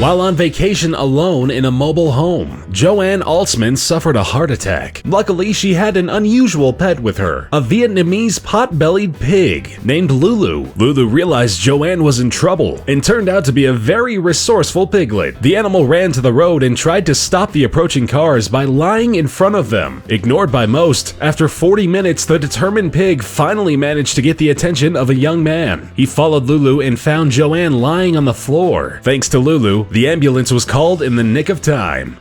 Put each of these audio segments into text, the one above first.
While on vacation alone in a mobile home, Joanne Altsman suffered a heart attack. Luckily, she had an unusual pet with her, a Vietnamese pot-bellied pig named Lulu. Lulu realized Joanne was in trouble and turned out to be a very resourceful piglet. The animal ran to the road and tried to stop the approaching cars by lying in front of them. Ignored by most, after 40 minutes, the determined pig finally managed to get the attention of a young man. He followed Lulu and found Joanne lying on the floor. Thanks to Lulu, the ambulance was called in the nick of time.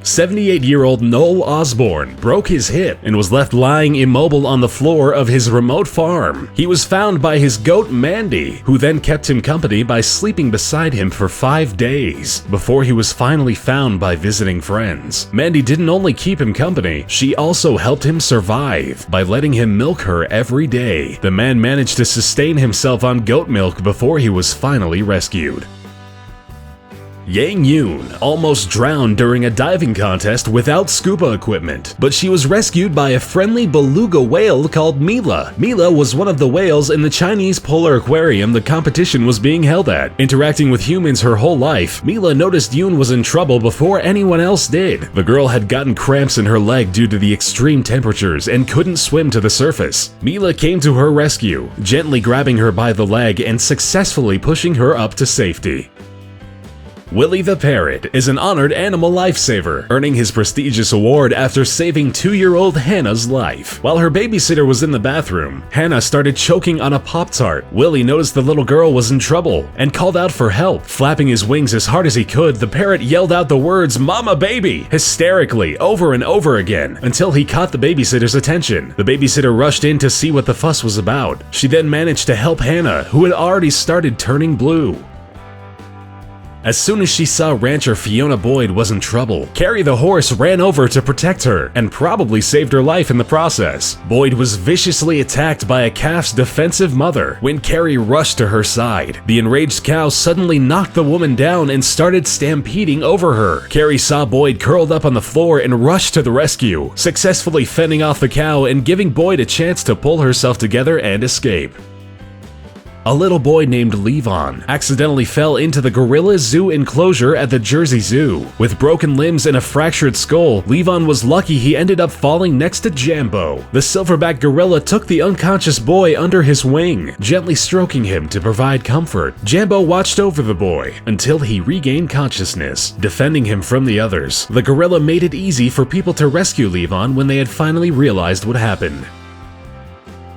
78-year-old Noel Osborne broke his hip and was left lying immobile on the floor of his remote farm. He was found by his goat Mandy, who then kept him company by sleeping beside him for 5 days, before he was finally found by visiting friends. Mandy didn't only keep him company, she also helped him survive by letting him milk her every day. The man managed to sustain himself on goat milk before he was finally rescued. Yang Yoon almost drowned during a diving contest without scuba equipment, but she was rescued by a friendly beluga whale called MILA. MILA was one of the whales in the Chinese polar aquarium the competition was being held at. Interacting with humans her whole life, MILA noticed Yoon was in trouble before anyone else did. The girl had gotten cramps in her leg due to the extreme temperatures and couldn't swim to the surface. MILA came to her rescue, gently grabbing her by the leg and successfully pushing her up to safety. Willie the parrot is an honored animal lifesaver, earning his prestigious award after saving 2-year-old Hannah's life. While her babysitter was in the bathroom, Hannah started choking on a Pop-Tart. Willie noticed the little girl was in trouble and called out for help. Flapping his wings as hard as he could, the parrot yelled out the words "Mama baby" hysterically over and over again until he caught the babysitter's attention. The babysitter rushed in to see what the fuss was about. She then managed to help Hannah, who had already started turning blue. As soon as she saw rancher Fiona Boyd was in trouble, KERRY the horse ran over to protect her and probably saved her life in the process. Boyd was viciously attacked by a calf's defensive mother when KERRY rushed to her side. The enraged cow suddenly knocked the woman down and started stampeding over her. KERRY saw Boyd curled up on the floor and rushed to the rescue, successfully fending off the cow and giving Boyd a chance to pull herself together and escape. A little boy named Levon accidentally fell into the gorilla zoo enclosure at the Jersey Zoo. With broken limbs and a fractured skull, Levon was lucky he ended up falling next to Jambo. The silverback gorilla took the unconscious boy under his wing, gently stroking him to provide comfort. Jambo watched over the boy until he regained consciousness, defending him from the others. The gorilla made it easy for people to rescue Levon when they had finally realized what happened.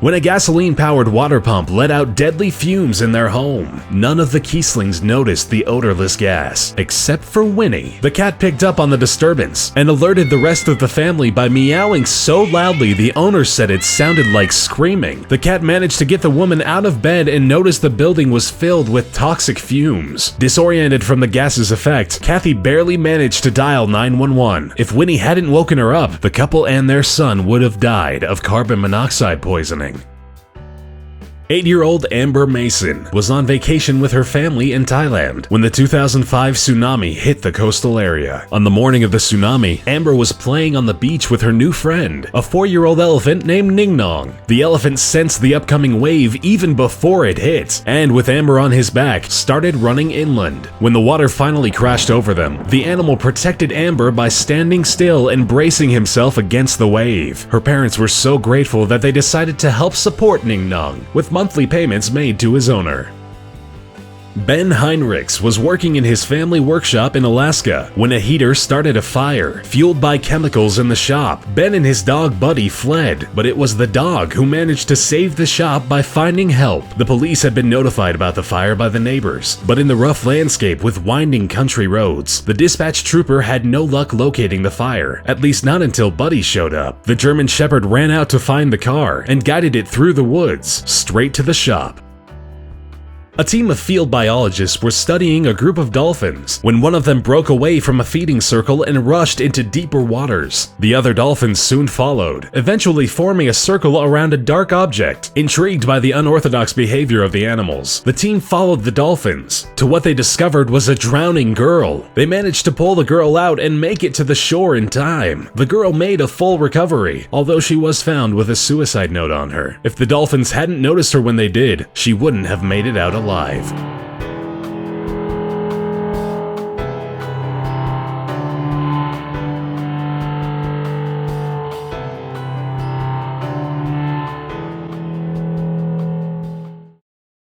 When a gasoline-powered water pump let out deadly fumes in their home, none of the Kieslings noticed the odorless gas, except for Winnie. The cat picked up on the disturbance and alerted the rest of the family by meowing so loudly the owner said it sounded like screaming. The cat managed to get the woman out of bed and noticed the building was filled with toxic fumes. Disoriented from the gas's effect, Kathy barely managed to dial 911. If Winnie hadn't woken her up, the couple and their son would have died of carbon monoxide poisoning. 8-year-old Amber Mason was on vacation with her family in Thailand when the 2005 tsunami hit the coastal area. On the morning of the tsunami, Amber was playing on the beach with her new friend, a 4-year-old elephant named Ningnong. The elephant sensed the upcoming wave even before it hit, and with Amber on his back, started running inland. When the water finally crashed over them, the animal protected Amber by standing still and bracing himself against the wave. Her parents were so grateful that they decided to help support Ningnong with monthly payments made to his owner. Ben Heinrichs was working in his family workshop in Alaska when a heater started a fire, fueled by chemicals in the shop. Ben and his dog Buddy fled, but it was the dog who managed to save the shop by finding help. The police had been notified about the fire by the neighbors, but in the rough landscape with winding country roads, the dispatch trooper had no luck locating the fire, at least not until Buddy showed up. The German Shepherd ran out to find the car and guided it through the woods, straight to the shop. A team of field biologists were studying a group of dolphins when one of them broke away from a feeding circle and rushed into deeper waters. The other dolphins soon followed, eventually forming a circle around a dark object. Intrigued by the unorthodox behavior of the animals, the team followed the dolphins to what they discovered was a drowning girl. They managed to pull the girl out and make it to the shore in time. The girl made a full recovery, although she was found with a suicide note on her. If the dolphins hadn't noticed her when they did, she wouldn't have made it out alive.